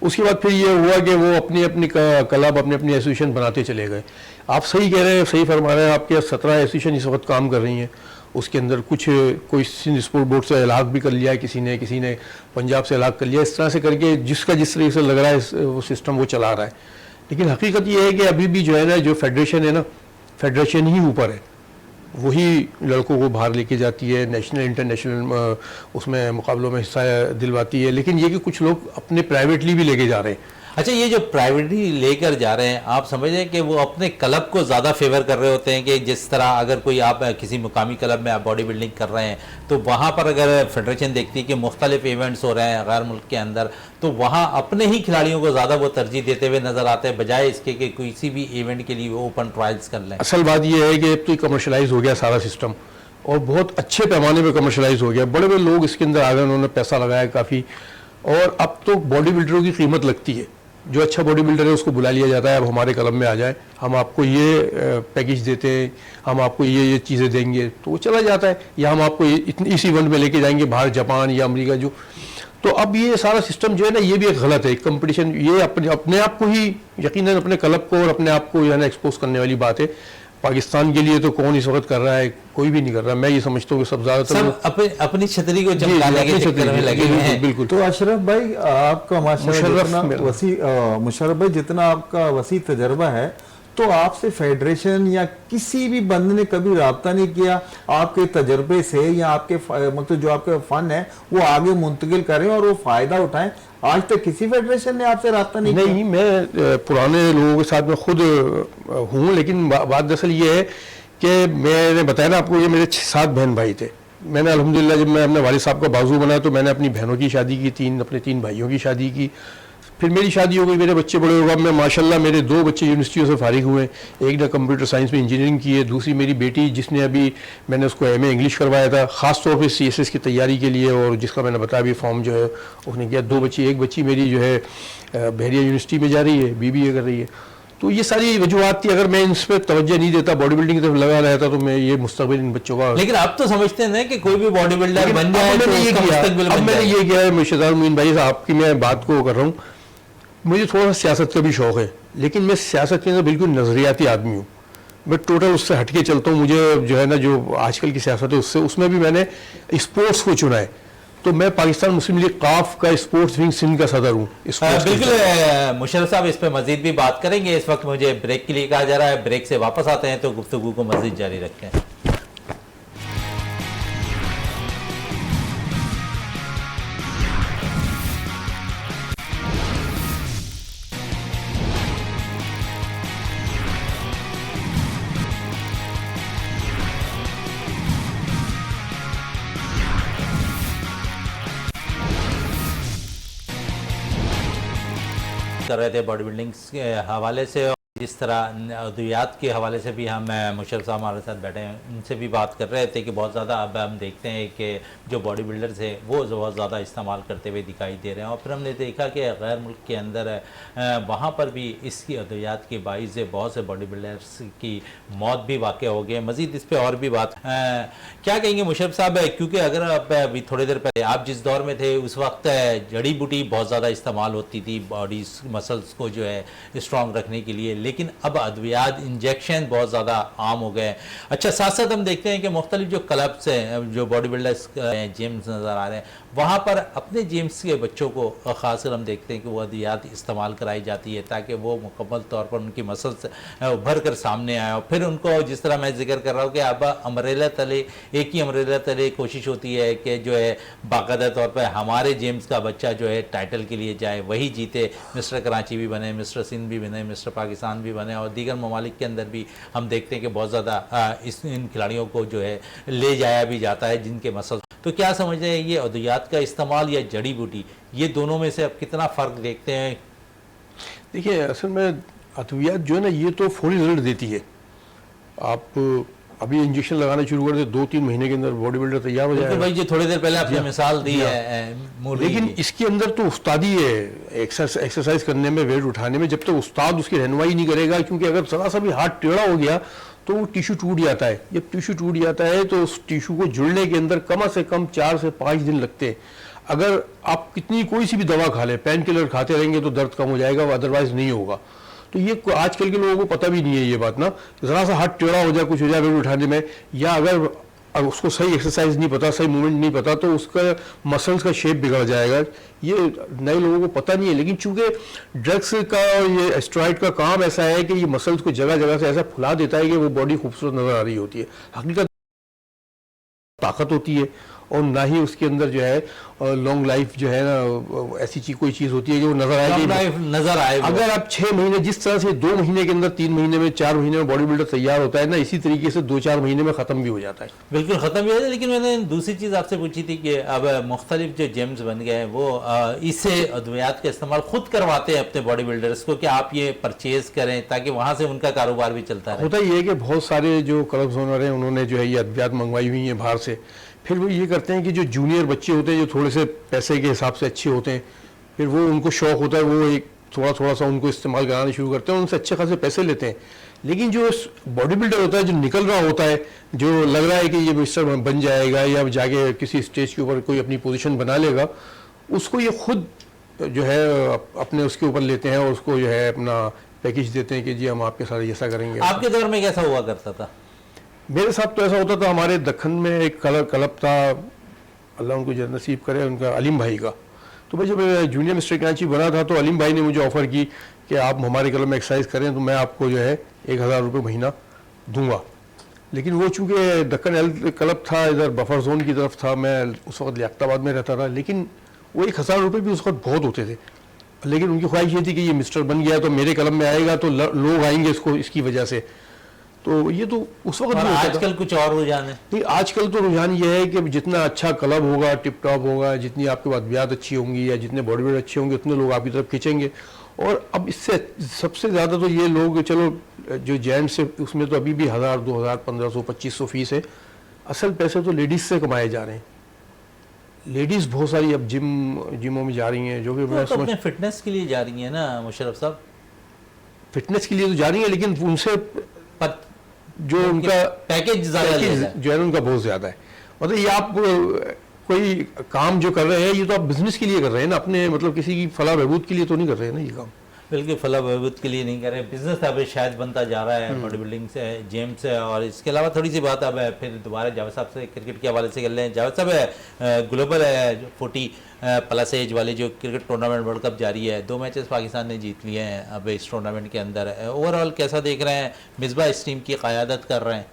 उसके बाद फिर ये हुआ कि वो अपनी अपनी क्लब, अपनी अपनी एसोसिएशन बनाते चले गए। आप सही कह रहे हैं, सही फरमा रहे हैं। आपके 17 एसोसिएशन इस वक्त काम कर रही हैं। उसके अंदर कुछ कोई सिंध स्पोर्ट बोर्ड से इलाक़ भी कर लिया है, किसी ने पंजाब से इलाक़ कर लिया। इस तरह से करके जिसका जिस तरीके से लग रहा है वो सिस्टम वो चला रहा है। लेकिन हकीकत ये है कि अभी भी जो है ना, जो फेडरेशन है ना, फेडरेशन ही ऊपर है। वही लड़कों को बाहर लेके जाती है, नेशनल इंटरनेशनल उसमें मुकाबलों में हिस्सा दिलवाती है। लेकिन ये कि कुछ लोग अपने प्राइवेटली भी लेके जा रहे हैं। अच्छा, ये जो प्राइवेटली लेकर जा रहे हैं, आप समझ रहे हैं कि वो अपने क्लब को ज़्यादा फेवर कर रहे होते हैं कि जिस तरह अगर कोई आप किसी मुकामी क्लब में आप बॉडी बिल्डिंग कर रहे हैं तो वहाँ पर अगर फेडरेशन देखती है कि मुख्तलिफ इवेंट्स हो रहे हैं गैर मुल्क के अंदर, तो वहाँ अपने ही खिलाड़ियों को ज़्यादा वो तरजीह देते हुए नज़र आते हैं, बजाय इसके कि किसी भी इवेंट के लिए वो ओपन ट्रायल्स कर लें। असल बात यह है कि अब तो कमर्शलाइज हो गया सारा सिस्टम, और बहुत अच्छे पैमाने पर कमर्शलाइज हो गया। बड़े बड़े लोग इसके अंदर आ गए, उन्होंने पैसा लगाया काफ़ी, और अब तो बॉडी बिल्डरों की कीमत लगती है। जो अच्छा बॉडी बिल्डर है उसको बुला लिया जाता है, अब हमारे क्लब में आ जाए, हम आपको ये पैकेज देते हैं, हम आपको ये चीज़ें देंगे, तो वो चला जाता है। या हम आपको इस इवेंट में लेके जाएंगे बाहर, जापान या अमेरिका जो। तो अब ये सारा सिस्टम जो है ना, ये भी एक गलत है। एक कंपटीशन, ये अपने आप को ही यकीनन अपने क्लब को और अपने आप को जो है ना एक्सपोज करने वाली बात है। पाकिस्तान के लिए तो कौन इस वक्त कर रहा है? कोई भी नहीं कर रहा। मैं ये समझता हूँ कि सब ज़्यादातर अपनी छतरी को चमकाने के चक्कर में लगे हुए हैं। बिल्कुल। तो अशरफ भाई, आपका मुशर्रफ भाई जितना आपका वसी तजर्बा है, तो आपसे फेडरेशन या किसी भी बंद ने कभी राब्ता नहीं किया आपके तजर्बे से, या आपके मतलब जो आपके फन है वो आगे मुंतकिल करें और वो फायदा उठाएं? आज तक किसी फेडरेशन ने आपसे राब्ता नहीं किया? नहीं, मैं पुराने लोगों के साथ में खुद हूँ, लेकिन बात दरअसल ये है कि मैंने बताया ना आपको, ये मेरे 7 बहन भाई थे। मैंने अल्हम्दुलिल्लाह जब मैं अपने वालिद साहब का बाजू बना तो मैंने अपनी बहनों की शादी की, अपने 3 भाइयों की शादी की, फिर मेरी शादी हो गई, मेरे बच्चे बड़े हो गए। मैं माशाल्लाह मेरे 2 बच्चे यूनिवर्सिटियों से फारिग हुए। एक ने कंप्यूटर साइंस में इंजीनियरिंग की है, दूसरी मेरी बेटी जिसने अभी मैंने उसको MA इंग्लिश करवाया था ख़ास तौर पे CSS की तैयारी के लिए, और जिसका मैंने बताया अभी फॉर्म जो है उसने किया। 2 बच्ची, एक बच्ची मेरी जो है बहरिया यूनिवर्सिटी में जा रही है, BBA कर रही है। तो ये सारी वजूहत थी। अगर मैं इन पर तवज्जो नहीं देता, बॉडी बिल्डिंग की तरफ लगा रहता, तो मैं ये मुस्तकबिल इन बच्चों का। लेकिन अब तो समझते हैं कि कोई भी बॉडी बिल्डर बन जाए मैंने तो ये उसका किया, मुस्तकबिल अब बन मैंने जाए। ये किया है मुर्शिदार मोइन भाई साहब, आपकी मैं बात को कर रहा हूँ, मुझे थोड़ा सा सियासत का भी शौक है, लेकिन मैं सियासत के अंदर बिल्कुल नजरियाती आदमी हूँ। मैं टोटल उससे हटके चलता हूँ। मुझे जो है ना, जो आजकल की सियासत है उससे, उसमें भी मैंने स्पोर्ट्स को चुना है। तो मैं पाकिस्तान मुस्लिम लीग काफ का स्पोर्ट्स विंग सिंध का सदर हूँ। बिल्कुल मुशर्रफ साहब, इस पे मजीद भी बात करेंगे। इस वक्त मुझे ब्रेक के लिए कहा जा रहा है, ब्रेक से वापस आते हैं तो गुफ्तगू को मजीद जारी रखते हैं। कर रहे थे बॉडी बिल्डिंग के हवाले से, और जिस तरह अद्वियात के हवाले से भी हम मुशर्रफ साहब हमारे साथ बैठे हैं, उनसे भी बात कर रहे थे कि बहुत ज़्यादा अब हम देखते हैं कि जो बॉडी बिल्डर्स है वो बहुत ज़्यादा इस्तेमाल करते हुए दिखाई दे रहे हैं। और फिर हमने देखा कि गैर मुल्क के अंदर वहाँ पर भी इसकी अद्वियात के बाइस से बहुत से बॉडी बिल्डर्स की मौत भी वाक़ हो गए। मज़ीद इस पर और भी बात क्या कहेंगे मुशर्रफ साहब, क्योंकि अगर आप अभी थोड़ी देर पहले आप जिस दौर में थे उस वक्त जड़ी बूटी बहुत ज़्यादा इस्तेमाल होती थी बॉडी मसल्स को जो है स्ट्रॉन्ग रखने के लिए, लेकिन अब अद्वियात इंजेक्शन बहुत ज़्यादा आम हो गए। अच्छा, साथ साथ हम देखते हैं कि मुख्तलिफ जो क्लब्स हैं, जो बॉडी बिल्डर्स जिम्स नज़र आ रहे हैं, वहाँ पर अपने जिम्स के बच्चों को ख़ासकर हम देखते हैं कि वो अद्वियात इस्तेमाल कराई जाती है ताकि वो मुकम्मल तौर पर उनकी मसल्स उभर कर सामने आए। और फिर उनको, जिस तरह मैं जिक्र कर रहा हूँ कि अब अम्ब्रेला तले, एक ही अम्ब्रेला तले कोशिश होती है कि जो है बाकायदा तौर पर हमारे जेम्स का बच्चा जो है टाइटल के लिए जाए, वही जीते, मिस्टर कराची भी बने, मिस्टर सिंध भी बने, मिस्टर पाकिस्तान भी बने, और दीगर ममालिक के अंदर भी हम देखते हैं कि बहुत ज़्यादा इन खिलाड़ियों को जो है ले जाया भी जाता है जिनके मसल। तो क्या समझते हैं, ये अद्वियात का इस्तेमाल या जड़ी बूटी, ये दोनों में से आप कितना फ़र्क देखते हैं? देखिए, असल में अद्वियात जो है ना, ये तो फौरी रिजल्ट देती है। आप अभी इंजेक्शन लगाना शुरू कर दे, 2-3 महीने के अंदर बॉडी बिल्डर तैयार हो जाएगा। भाई जी थोड़ी देर पहले आपने मिसाल दी है लेकिन इसके अंदर तो उस्तादी है, एक्सरसाइज करने में, वेट उठाने में। जब तक उस्ताद उसकी रहनुमाई नहीं करेगा, क्योंकि अगर जरा सा भी हाथ टेढ़ा हो गया तो वो टिश्यू टूट जाता है। जब टिश्यू टूट जाता है तो उस टिश्यू को जुड़ने के अंदर कम से कम 4 से 5 दिन लगते हैं। अगर आप कितनी कोई सी भी दवा खा लें, पेन किलर खाते रहेंगे तो दर्द कम हो जाएगा, अदरवाइज नहीं होगा। तो ये आजकल के लोगों को पता भी नहीं है ये बात ना, ज़रा सा हाथ टेढ़ा हो जाए, कुछ हो जाए वेट उठाने में, या अगर उसको सही एक्सरसाइज नहीं पता, सही मूवमेंट नहीं पता, तो उसका मसल्स का शेप बिगड़ जाएगा। ये नए लोगों को पता नहीं है। लेकिन चूंकि ड्रग्स का, ये स्टेरॉइड का काम ऐसा है कि ये मसल्स को जगह जगह से ऐसा फुला देता है कि वो बॉडी खूबसूरत नजर आ रही होती है। हकीकत ताकत होती है, और ना ही उसके अंदर जो है लॉन्ग लाइफ जो है ना, ऐसी चीज कोई चीज़ होती है कि वो नजर आए। अगर आप 6 महीने, जिस तरह से 2 महीने के अंदर, 3 महीने में, 4 महीने में बॉडी बिल्डर तैयार होता है ना, इसी तरीके से 2-4 महीने में ख़त्म भी हो जाता है। बिल्कुल ख़त्म भी हो जाता है। लेकिन मैंने दूसरी चीज़ आपसे पूछी थी कि अब मुख्तलिफ जो जिम्स बन गए हैं वो इससे अद्वियात का इस्तेमाल खुद करवाते हैं अपने बॉडी बिल्डर्स को कि आप ये परचेज करें ताकि वहाँ से उनका कारोबार भी चलता है। होता ये है कि बहुत सारे जो क्लब्स ओनर हैं उन्होंने जो है ये अद्वियात मंगवाई हुई हैं बाहर से। फिर वो ये करते हैं कि जो जूनियर बच्चे होते हैं, जो थोड़े से पैसे के हिसाब से अच्छे होते हैं, फिर वो उनको शौक़ होता है, वो एक थोड़ा सा उनको इस्तेमाल कराना शुरू करते हैं, उनसे अच्छे खासे पैसे लेते हैं। लेकिन जो बॉडी बिल्डर होता है, जो निकल रहा होता है, जो लग रहा है कि ये मिस्टर बन जाएगा या जाके किसी स्टेज के ऊपर कोई अपनी पोजीशन बना लेगा, उसको ये खुद जो है अपने उसके ऊपर लेते हैं और उसको जो है अपना पैकेज देते हैं कि जी हम आपके साथ ऐसा करेंगे। आपके दौर में कैसा हुआ करता था? मेरे साथ तो ऐसा होता था, हमारे दक्खन में एक क्लब था, अल्लाह उनको जन्नत नसीब करे, उनका अलीम भाई का। तो भाई जब जूनियर मिस्टर कराची बना था तो अलीम भाई ने मुझे ऑफ़र की कि आप हमारे क्लब में एक्सरसाइज करें तो मैं आपको जो है 1000 रुपये महीना दूंगा। लेकिन वो चूँकि दक्कन हेल्थ क्लब था, इधर बफर जोन की तरफ था, मैं उस वक्त लियाकताबाद में रहता था, लेकिन वो 1000 रुपये भी उस वक्त बहुत होते थे। लेकिन उनकी ख्वाहिश ये थी कि ये मिस्टर बन गया तो मेरे क्लब में आएगा तो लोग आएंगे इसको, इसकी वजह से। तो ये तो उस वक्त भी आजकल कुछ और रुझान है। नहीं, आजकल तो रुझान ये है कि जितना अच्छा क्लब होगा, टिप टॉप होगा, जितनी आपके पास अद्वियात अच्छी होंगी या जितने बॉडी बिल्डर अच्छे होंगे, उतने लोग आपकी तरफ खींचेंगे। और अब इससे सबसे ज़्यादा तो ये लोग, चलो जो जेंट्स से उसमें तो अभी भी 1000, 2000, 1500, 2500 फीस है। असल पैसे तो लेडीज़ से कमाए जा रहे हैं। लेडीज़ बहुत सारी अब जिमों में जा रही हैं, जो कि तो अपने फिटनेस के लिए जा रही हैं ना मुशर्रफ साहब। फिटनेस के लिए तो जा रही है, लेकिन उनसे पर जो उनका पैकेज ज़्यादा पैकेज लेता है। जो है ना उनका बहुत ज़्यादा है। मतलब ये आप कोई काम जो कर रहे हैं, ये तो आप बिजनेस के लिए कर रहे हैं ना, अपने मतलब किसी की फलाह बहबूद के लिए तो नहीं कर रहे हैं ना ये काम। बिल्कुल फलाह बहबूद के लिए नहीं कर रहे, बिजनेस अब शायद बनता जा रहा है बॉडी बिल्डिंग से, जिम से। और इसके अलावा थोड़ी सी बात अब फिर दोबारा जावेद साहब से क्रिकेट के हवाले से कर लें। जावेद साहब, ग्लोबल 40+ एज वाले जो क्रिकेट टूर्नामेंट वर्ल्ड कप जारी है, 2 मैचेस पाकिस्तान ने जीत लिए हैं अब इस टूर्नामेंट के अंदर। ओवरऑल कैसा देख रहे हैं? मिसबाह इस टीम की क़यादत कर रहे हैं।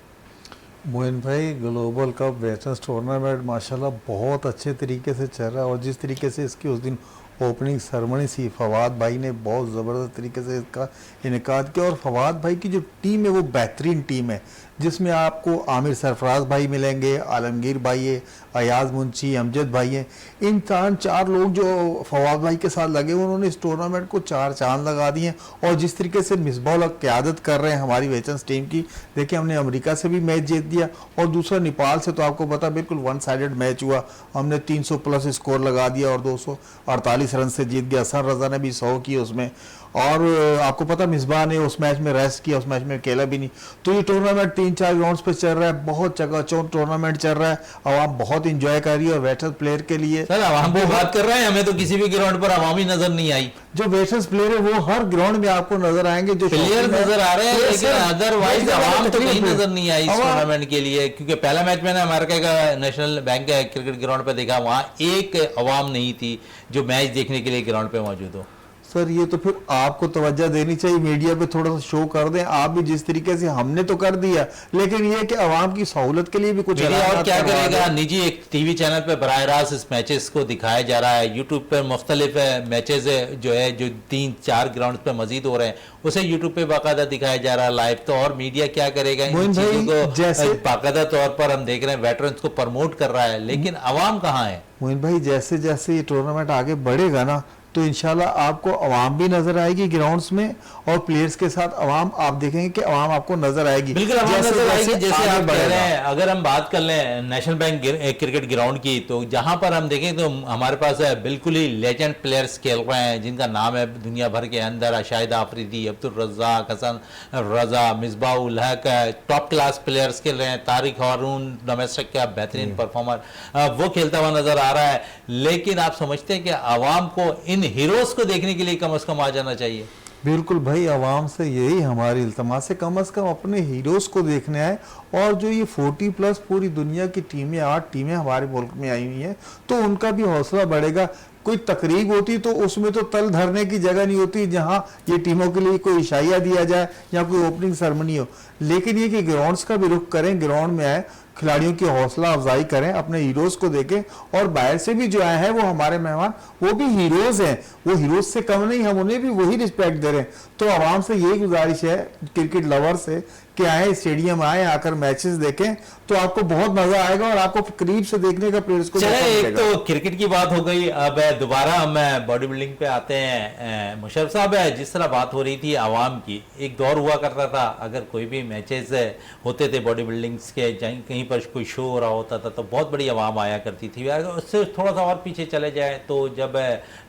मोइन भाई, ग्लोबल कप वेटर्न्स टूर्नामेंट माशाल्लाह बहुत अच्छे तरीके से चल रहा है, और जिस तरीके से इसकी उस दिन ओपनिंग सेरेमनी सी, फवाद भाई ने बहुत ज़बरदस्त तरीके से इसका इनेकाद किया। और फवाद भाई की जो टीम है वो बेहतरीन टीम है, जिसमें आपको आमिर सरफराज भाई मिलेंगे, आलमगीर भाई है, अयाज मुंशी, अमजद भाई हैं। इन 4 लोग जो फवाद भाई के साथ लगे, उन्होंने इस टूर्नामेंट को 4 चांद लगा दिए हैं। और जिस तरीके से मिसबाह क़यादत कर रहे हैं हमारी वेटर्न्स टीम की, देखिए हमने अमेरिका से भी मैच जीत दिया, और दूसरा नेपाल से तो आपको पता बिल्कुल 1 साइडेड मैच हुआ, हमने 300+ स्कोर लगा दिया और 248 रन से जीत गया। असर रजा ने भी 100 की उसमें, और आपको पता मिसबाह ने उस मैच में रेस्ट किया, उस मैच में अकेला भी नहीं। तो ये टूर्नामेंट 3-4 ग्राउंड्स पे चल रहा है, बहुत चकाचौंध टूर्नामेंट चल रहा है, आवाम बहुत इंजॉय कर रही है। और वेटर्स प्लेयर के लिए सर आवाम की बात कर रहे हैं, हमें तो किसी भी ग्राउंड पर आवामी नजर नहीं आई। जो वेटर्स प्लेयर है वो हर ग्राउंड में आपको नजर आएंगे, जो प्लेयर नजर आ रहे हैं, लेकिन अदरवाइज आवाम तो कहीं नजर नहीं आई इस आवाम- टूर्नामेंट के लिए। क्योंकि पहला मैच मैंने अमेरिका का नेशनल बैंक क्रिकेट ग्राउंड पे देखा, वहां एक अवाम नहीं थी जो मैच देखने के लिए ग्राउंड पे मौजूद हो। सर ये तो फिर आपको तवज्जो देनी चाहिए, मीडिया पे थोड़ा सा शो कर दें आप भी, जिस तरीके से हमने तो कर दिया, लेकिन ये कि आवाम की सहूलत के लिए भी कुछ मीडिया और इलाहात क्या करवा करेगा? दें। निजी एक टीवी चैनल पे बराह रास्त इस मैचेस को दिखाया जा रहा है, यूट्यूब पर मुख्तलिफ मैचेस जो है जो 3-4 ग्राउंड पे मजीद हो रहे हैं, उसे यूट्यूब पे बाकायदा दिखाया जा रहा है लाइव। तो और मीडिया क्या करेगा? इन मोइन भाई, चीज़ों को जैसे बाकायदा तौर पर हम देख रहे हैं वेटरन्स को प्रमोट कर रहा है, लेकिन आवाम कहाँ है? मोइन भाई, जैसे जैसे ये टूर्नामेंट आगे बढ़ेगा ना, तो इंशाल्लाह आपको अवाम भी नजर आएगी ग्राउंड्स में, और प्लेयर्स के साथ अवाम आप देखेंगे कि अवाम आपको नजर आएगी। बिल्कुल आवाम नजर आएगी। जैसे आगे आप कह बढ़ेगा। रहे हैं, अगर हम बात कर लें नेशनल बैंक क्रिकेट ग्राउंड की, तो जहां पर हम देखें तो हमारे पास है बिल्कुल ही लेजेंड प्लेयर्स खेल रहे हैं, जिनका नाम है दुनिया भर के अंदर। Shahid Afridi, Abdul Razzaq, Hasan Raza, Misbah ul Haq, top class players खेल रहे हैं। तारिक हारून डोमेस्टिक का बेहतरीन परफॉर्मर, वो खेलता हुआ नजर आ रहा है। लेकिन आप समझते हैं कि आवाम को इन हीरोज को देखने के लिए कम से कम आ जाना चाहिए? बिल्कुल भाई, आवाम से यही हमारी इल्तमास है, कम से कम अपने हीरोज़ को देखने आए। और जो ये 40+ पूरी दुनिया की टीमें, 8 टीमें हमारे मुल्क में आई हुई हैं, तो उनका भी हौसला बढ़ेगा। कोई तकरीब होती तो उसमें तो तल धरने की जगह नहीं होती जहां ये टीमों के लिए कोई इशाया दिया जाए या कोई ओपनिंग सेरेमनी हो, लेकिन ये कि ग्राउंड्स का भी रुख करें, ग्राउंड में आए, खिलाड़ियों की हौसला अफजाई करें, अपने हीरोज़ को देखें। और बाहर से भी जो आए हैं वो हमारे मेहमान, वो भी हीरोज़ हैं, वो हीरोज़ से कम नहीं, हम उन्हें भी वही रिस्पेक्ट दे रहे हैं। तो आवाम से यही गुजारिश है, क्रिकेट लवर से, कि आए स्टेडियम आए, आकर मैचेस देखें, तो आपको बहुत मजा आएगा और आपको करीब से देखने का प्लेयर्स को चले। मौका एक मिलेगा। तो क्रिकेट की बात हो गई, अब दोबारा हम बॉडी बिल्डिंग पे आते हैं। मुशर्रफ साहब, जिस तरह बात हो रही थी आवाम की, एक दौर हुआ करता था, अगर कोई भी मैचेस होते थे बॉडी बिल्डिंग्स के, कहीं पर कोई शो हो रहा होता था, तो बहुत बड़ी आवाम आया करती थी। उससे थोड़ा सा और पीछे चले जाए तो जब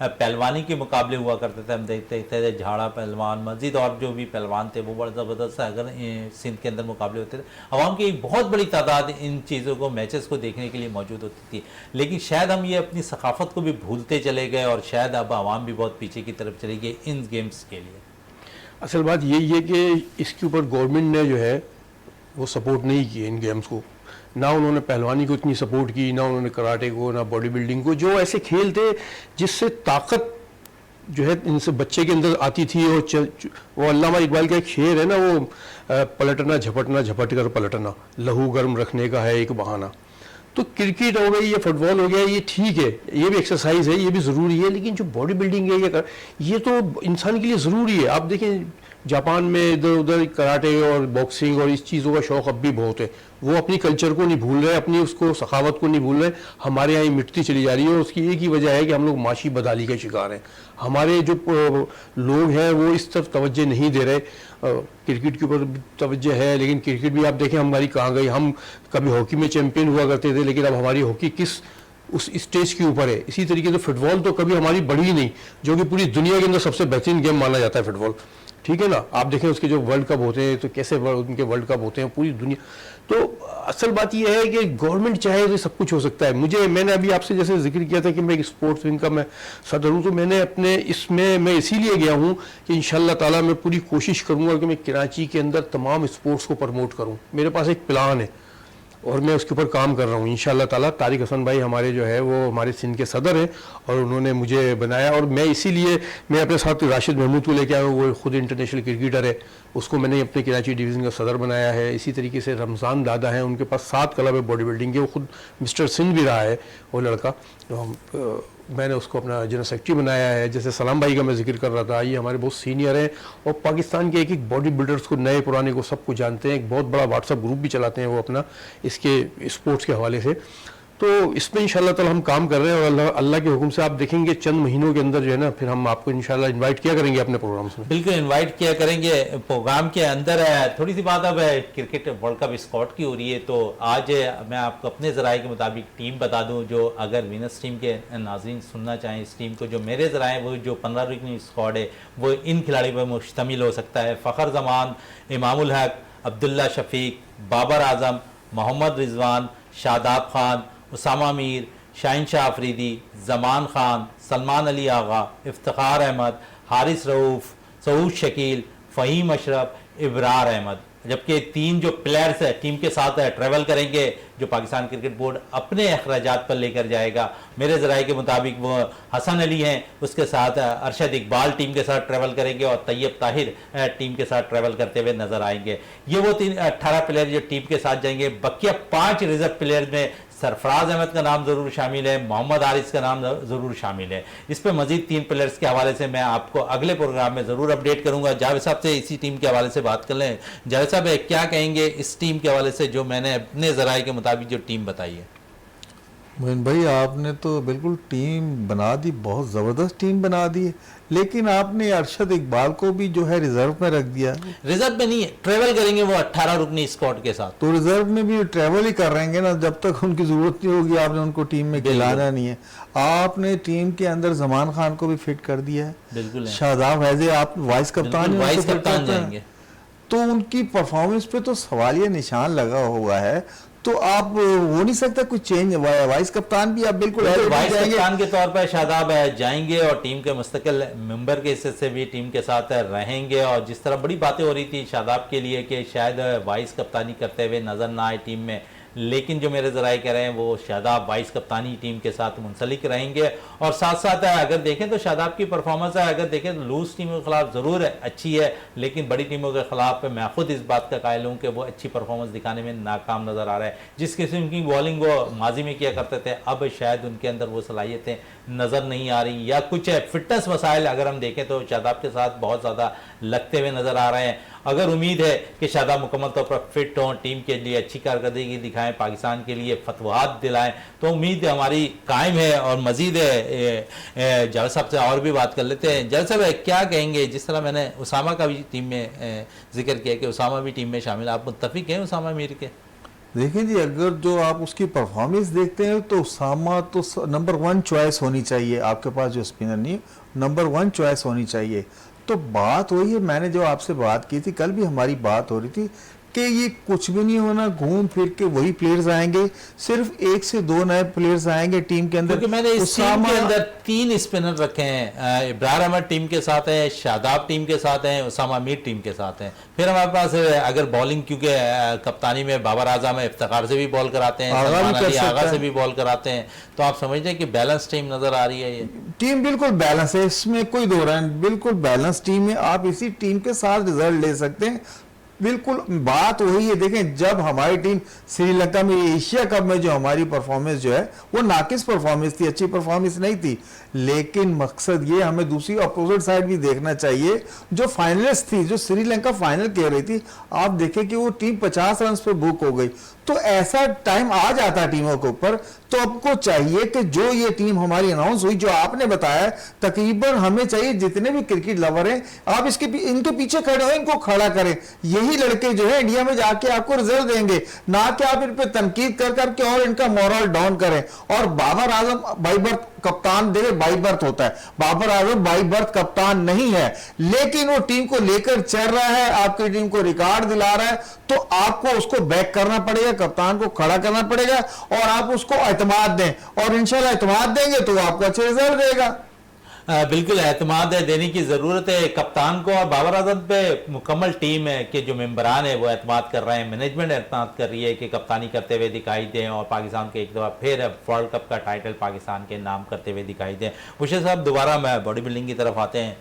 पहलवानी के मुकाबले हुआ करते थे, हम देखते थे झाड़ा पहलवान, मस्जिद और जो भी पहलवान थे वो बड़ा ज़बरदस्त, अगर सिंध के अंदर मुकाबले होते थे, आवाम की एक बहुत बड़ी तादाद इन चीज़ों को, मैचेस को देखने के लिए मौजूद होती थी। लेकिन शायद हम ये अपनी सकाफत को भी भूलते चले गए, और शायद अब आवाम भी बहुत पीछे की तरफ चली गई इन गेम्स के लिए। असल बात यही है कि इसके ऊपर गवर्नमेंट ने जो है वो सपोर्ट नहीं की इन गेम्स को। ना उन्होंने पहलवानी को इतनी सपोर्ट की, ना उन्होंने कराटे को, ना बॉडी बिल्डिंग को, जो ऐसे खेल थे जिससे ताकत जो है इनसे बच्चे के अंदर आती थी। और वो अल्लामा इकबाल का एक शेर है ना, वो पलटना झपटना झपट कर पलटना, लहू गर्म रखने का है एक बहाना। तो क्रिकेट हो गई या फुटबॉल हो गया, ये ठीक है, ये भी एक्सरसाइज है, ये भी ज़रूरी है, लेकिन जो बॉडी बिल्डिंग है ये तो इंसान के लिए ज़रूरी है। आप देखें जापान में इधर उधर कराटे और बॉक्सिंग और इस चीज़ों का शौक़ अब भी बहुत है, वो अपनी कल्चर को नहीं भूल रहे, अपनी उसको सखावत को नहीं भूल रहे। हमारे यहाँ मिटती चली जा रही है, और उसकी एक ही वजह है कि हम लोग माशी बदहाली के शिकार हैं। हमारे जो लोग हैं वो इस तरफ तवज्जो नहीं दे रहे। क्रिकेट के ऊपर तवज्जो है, लेकिन क्रिकेट भी आप देखें हमारी कहाँ गई। हम कभी हॉकी में चैंपियन हुआ करते थे, लेकिन अब हमारी हॉकी किस उस स्टेज के ऊपर है। इसी तरीके से फुटबॉल तो कभी हमारी बढ़ी ही नहीं, जो कि पूरी दुनिया के अंदर सबसे बेहतरीन गेम माना जाता है फुटबॉल। ठीक है ना। आप देखें उसके जो वर्ल्ड कप होते हैं तो कैसे उनके वर्ल्ड कप होते हैं पूरी दुनिया। तो असल बात यह है कि गवर्नमेंट चाहे तो सब कुछ हो सकता है। मैंने अभी आपसे जैसे जिक्र किया था कि मैं एक स्पोर्ट्स विंग का मैं सदर हूँ, तो मैंने अपने इसमें मैं इसीलिए गया हूँ कि इंशाल्लाह ताला मैं पूरी कोशिश करूँगा कि मैं कराची के अंदर तमाम स्पोर्ट्स को प्रमोट करूँ। मेरे पास एक प्लान है और मैं उसके ऊपर काम कर रहा हूँ इंशाल्लाह ताला। तारिक हसन भाई हमारे जो है वो हमारे सिंध के सदर हैं और उन्होंने मुझे बनाया, और मैं इसीलिए मैं अपने साथ राशिद महमूद को लेके आया हूँ। वो खुद इंटरनेशनल क्रिकेटर है, उसको मैंने अपने कराची डिवीज़न का सदर बनाया है। इसी तरीके से रमज़ान दादा हैं, उनके पास 7 क्लब है बॉडी बिल्डिंग के, वो खुद मिस्टर सिंध भी रहा है वो लड़का, तो मैंने उसको अपना जनरल सेक्रेटरी बनाया है। जैसे सलाम भाई का मैं जिक्र कर रहा था, ये हमारे बहुत सीनियर हैं और पाकिस्तान के एक एक बॉडी बिल्डर्स को, नए पुराने को, सबको जानते हैं। एक बहुत बड़ा व्हाट्सअप ग्रुप भी चलाते हैं वो अपना इसके स्पोर्ट्स के हवाले से। तो इसमें इंशाल्लाह ताला हम काम कर रहे हैं और अल्लाह के हुक्म से आप देखेंगे चंद महीनों के अंदर जो है ना, फिर हम आपको इंशाल्लाह इनवाइट किया करेंगे अपने प्रोग्राम्स में। बिल्कुल इनवाइट किया करेंगे प्रोग्राम के अंदर। थोड़ी सी बात अब क्रिकेट वर्ल्ड कप स्क्वाड की हो रही है, तो आज मैं आपको अपने ज़राए के मुताबिक टीम बता दूं जो अगर विनर्स टीम के नाज़रीन सुनना चाहें इस टीम को, जो मेरे ज़राए वो जो 15 रुकनी स्क्वाड है वो इन खिलाड़ियों पर मुश्तमिल हो सकता है। फ़खर जमान, इमामुल हक, अब्दुल्ला शफीक, बाबर आजम, मोहम्मद रिजवान, शादाब खान, उसामा मीर, शाहिन शाह अफरीदी, जमान खान, सलमान अली आगा, इफ्तिखार अहमद, हारिस रऊफ़, सऊद शकील, फ़हीम अशरफ, इब्रार अहमद। जबकि 3 जो प्लेयर्स है टीम के साथ ट्रैवल करेंगे जो पाकिस्तान क्रिकेट बोर्ड अपने अखराजात पर लेकर जाएगा। मेरे ज़राए के मुताबिक वो हसन अली हैं, उसके साथ अरशद इकबाल टीम के साथ ट्रैवल करेंगे और तैयब ताहिर टीम के साथ ट्रैवल करते हुए नजर आएंगे। ये वो 18 प्लेयर जो टीम के साथ जाएंगे। बकिया 5 रिजर्व प्लेयर में सरफराज अहमद का नाम ज़रूर शामिल है, मोहम्मद हारिस का नाम ज़रूर शामिल है। इस पर मजीद 3 प्लेयर्स के हवाले से मैं आपको अगले प्रोग्राम में ज़रूर अपडेट करूंगा। जावेद साहब से इसी टीम के हवाले से बात कर लें। जावेद साहब क्या कहेंगे इस टीम के हवाले से जो मैंने अपने ज़राए के मुताबिक जो टीम बताई है? मोइन भाई आपने तो बिल्कुल टीम बना दी, बहुत ज़बरदस्त टीम बना दी है, लेकिन आपने अरशद इकबाल को भी जो है रिजर्व में रख दिया। रिजर्व में नहीं है, ट्रेवल करेंगे वो 18 रुकनी स्क्वाड के साथ। तो रिजर्व में भी ट्रेवल ही कर रहेंगे ना, जब तक उनकी जरूरत नहीं होगी आपने उनको टीम में खिलाना नहीं है। आपने टीम के अंदर जमान खान को भी फिट कर दिया है। बिल्कुल शादाब वैसे आप वाइस कप्तान जाएंगे, तो उनकी परफॉर्मेंस पे तो सवालिया निशान लगा हुआ है। तो आप हो नहीं सकता कुछ चेंज। वाइस कप्तान भी आप बिल्कुल वाइस कप्तान के तौर पर शादाब जाएंगे और टीम के मुस्तकिल मेंबर के हिस्से से भी टीम के साथ रहेंगे। और जिस तरह बड़ी बातें हो रही थी शादाब के लिए कि शायद वाइस कप्तानी करते हुए नजर ना आए टीम में, लेकिन जो मेरे ज़राए कह रहे हैं वो शादाब वाइस कप्तानी टीम के साथ मुंसलिक रहेंगे। और साथ साथ अगर देखें तो शादाब की परफॉर्मेंस है, अगर देखें तो लूज टीमों के खिलाफ ज़रूर अच्छी है, लेकिन बड़ी टीमों के खिलाफ मैं खुद इस बात का कायल हूँ कि वो अच्छी परफॉर्मेंस दिखाने में नाकाम नज़र आ रहा है। जिस किस्म की बॉलिंग वो माजी में किया करते थे अब शायद उनके अंदर वो सलाहियतें नज़र नहीं आ रही, या कुछ फिटनेस मसाइल अगर हम देखें तो शादाब के साथ बहुत ज़्यादा लगते हुए नज़र आ रहे हैं। अगर उम्मीद है कि शादाब मुकम्मल तौर पर फिट हों, टीम के लिए अच्छी कारकर्दगी दिखाएं, पाकिस्तान के लिए फतवाहत दिलाएं, तो उम्मीद हमारी कायम है। और मजीद जावेद साहब से और भी बात कर लेते हैं। जावेद साहब क्या कहेंगे, जिस तरह मैंने उसामा का भी टीम में जिक्र किया कि उसामा भी टीम में शामिल, आप मुत्तफिक हैं उसामा मीर के? देखिए जी, अगर जो आप उसकी परफॉर्मेंस देखते हैं तो उसामा तो नंबर 1 चॉइस होनी चाहिए। आपके पास जो स्पिनर नहीं, नंबर 1 चॉइस होनी चाहिए। तो बात वही है, मैंने जो आपसे बात की थी, कल भी हमारी बात हो रही थी कि ये कुछ भी नहीं होना, घूम फिर के वही प्लेयर्स आएंगे, सिर्फ 1 से 2 नए प्लेयर्स आएंगे टीम के अंदर। क्योंकि मैंने इस टीम के अंदर 3 स्पिनर रखे हैं, इब्रार अहमद टीम के साथ हैं, शादाब टीम के साथ हैं, उसामा मीर टीम के साथ हैं। फिर हमारे पास अगर बॉलिंग, क्योंकि कप्तानी में बाबर आजम है, इफ्तिखार से भी बॉल कराते हैं, आगा से भी बॉल कराते हैं, तो आप समझते हैं कि बैलेंस टीम नजर आ रही है। ये टीम बिल्कुल बैलेंस है, इसमें कोई दो राय, बिल्कुल बैलेंस टीम है। आप इसी टीम के साथ रिजल्ट ले सकते हैं। बिल्कुल बात वही है। देखें, जब हमारी टीम श्रीलंका में एशिया कप में जो हमारी परफॉर्मेंस जो है वो नाकिस परफॉर्मेंस थी, अच्छी परफॉर्मेंस नहीं थी, लेकिन मकसद ये हमें दूसरी अपोजिट साइड भी देखना चाहिए। जो फाइनलिस्ट थी, जो श्रीलंका फाइनल कह रही थी, आप देखें कि वो टीम 50 रन पे बुक हो गई। तो ऐसा टाइम आ जाता है टीमों के ऊपर। तो आपको चाहिए कि जो ये टीम हमारी अनाउंस हुई, जो आपने बताया, तकरीबन हमें चाहिए जितने भी क्रिकेट लवर हैं, आप इनके पीछे खड़े हो, इनको खड़ा करें। यही लड़के जो है इंडिया में जाके आपको रिजल्ट देंगे, ना कि आप इन पे तनकीद कर करके और इनका मोरल डाउन करें। और बाबर आजम बाई बर्थ कप्तान, देखिए बाई बर्थ होता है, बाबर आजम बाई बर्थ कप्तान नहीं है, लेकिन वो टीम को लेकर चल रहा है, आपकी टीम को रिकॉर्ड दिला रहा है, तो आपको उसको बैक करना पड़ेगा, कप्तान को खड़ा करना पड़ेगा और आप उसको एतमाद दें, और इंशाल्लाह एतमाद देंगे तो आपको अच्छे रिजल्ट देगा। बिल्कुल एतमाद देने की ज़रूरत है कप्तान को, और बाबर आजम पे मुकम्मल टीम है कि जो मेंबरान है वो एतमाद कर रहे हैं, मैनेजमेंट एतमाद कर रही है कि कप्तानी करते हुए दिखाई दें और पाकिस्तान के एक दफ़ा फिर वर्ल्ड कप का टाइटल पाकिस्तान के नाम करते हुए दिखाई दें। मुझे साहब दोबारा मैं बॉडी बिल्डिंग की तरफ आते हैं।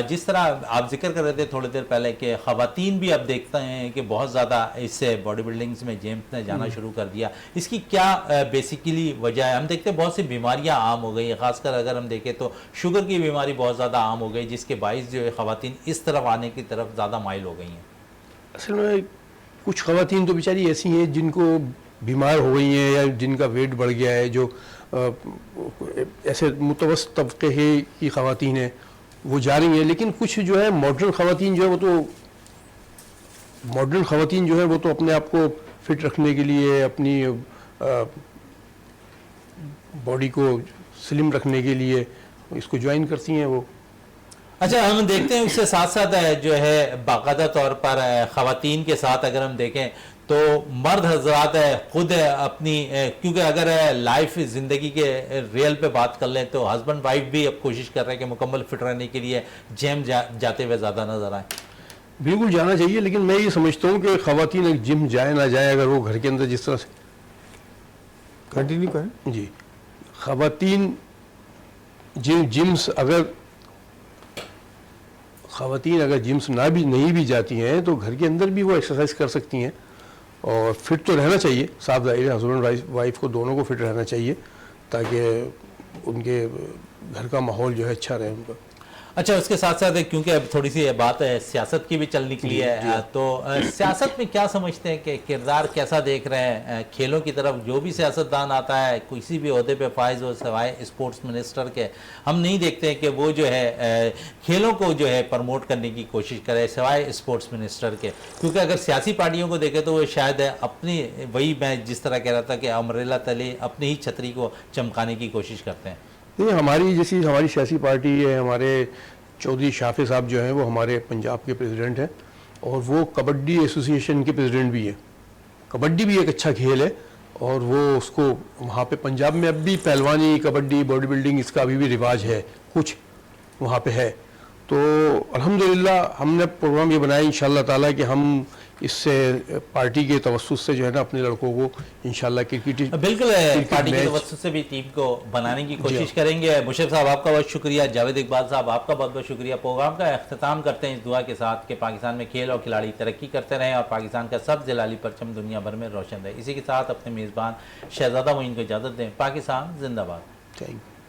जिस तरह आप जिक्र कर रहे थे थोड़ी देर पहले कि ख़वातीन भी अब देखते हैं कि बहुत ज़्यादा इससे बॉडी बिल्डिंग्स में जेम्स ने जाना शुरू कर दिया, इसकी क्या बेसिकली वजह है? हम देखते हैं बहुत सी बीमारियाँ आम हो गई हैं, ख़ासकर अगर हम देखें तो शुगर की बीमारी बहुत ज़्यादा आम हो गई, जिसके बाइस जो है ख़वातीन इस तरफ आने की तरफ ज़्यादा माइल हो गई हैं। असल में कुछ ख़वातीन तो बेचारी ऐसी हैं जिनको बीमार हो गई हैं या जिनका वेट बढ़ गया है, जो ऐसे मुतवस्सित तबके की ख़वातीन हैं वो जा रही हैं। लेकिन कुछ जो है मॉडर्न ख़वातीन जो है वो तो अपने आप को फिट रखने के लिए, अपनी बॉडी को स्लिम रखने के लिए इसको ज्वाइन करती हैं वो। अच्छा, हम देखते हैं उससे साथ साथ जो है बाकायदा तौर पर ख़वातीन के साथ अगर हम देखें तो मर्द हजरात खुद अपनी, क्योंकि अगर लाइफ ज़िंदगी के रियल पे बात कर लें तो हस्बैंड वाइफ भी अब कोशिश कर रहे हैं कि मुकम्मल फिट रहने के लिए जिम जाते हुए ज़्यादा नजर आए। बिल्कुल जाना चाहिए, लेकिन मैं ये समझता हूँ कि ख़वातीन जिम जाए ना जाए, अगर वो घर के अंदर जिस तरह से कंटिन्यू करें जी, ख़वातीन जिम्स अगर ख़वातीन अगर जिम्स नहीं भी जाती हैं तो घर के अंदर भी वो एक्सरसाइज कर सकती हैं और फिट तो रहना चाहिए। साफ ज़ाहिर है हस्बैंड वाइफ को दोनों को फिट रहना चाहिए ताकि उनके घर का माहौल जो है अच्छा रहे उनका। अच्छा, उसके साथ साथ क्योंकि अब थोड़ी सी बात है सियासत की भी चल निकली है, तो सियासत में क्या समझते हैं कि किरदार कैसा देख रहे हैं खेलों की तरफ? जो भी सियासतदान आता है किसी भी ओहदे पे फाइज हो सिवाय स्पोर्ट्स मिनिस्टर के, हम नहीं देखते हैं कि वो जो है खेलों को जो है प्रमोट करने की कोशिश करे सिवाय स्पोर्ट्स मिनिस्टर के। क्योंकि अगर सियासी पार्टियों को देखें तो वो शायद अपनी, वही मैं जिस तरह कह रहा था कि अम्ब्रेला तले अपनी ही छतरी को चमकाने की कोशिश करते हैं। नहीं, हमारी सियासी पार्टी है, हमारे चौधरी शाफे साहब जो हैं वो हमारे पंजाब के प्रेसिडेंट हैं और वो कबड्डी एसोसिएशन के प्रेसिडेंट भी हैं। कबड्डी भी एक अच्छा खेल है और वो उसको वहाँ पे पंजाब में अब भी पहलवानी, कबड्डी, बॉडी बिल्डिंग इसका अभी भी रिवाज है, कुछ वहाँ पे है। तो अल्हम्दुलिल्लाह हमने प्रोग्राम ये बनाया इंशाअल्लाह ताला कि हम इससे पार्टी के तवस्सुत से जो है ना अपने लड़कों को इंशाअल्लाह क्रिकेट बिल्कुल पार्टी के तवस्सुत से भी टीम को बनाने की कोशिश करेंगे। मुशर्रफ साहब आपका बहुत शुक्रिया, जावेद इकबाल साहब आपका बहुत बहुत शुक्रिया। प्रोग्राम का अख्ताम करते हैं इस दुआ के साथ कि पाकिस्तान में खेल और खिलाड़ी तरक्की करते रहें और पाकिस्तान का सब जलाली परचम दुनिया भर में रोशन रहे। इसी के साथ अपने मेज़बान शहजादा मोइन को इजाज़त दें। पाकिस्तान जिंदाबाद। Thank you.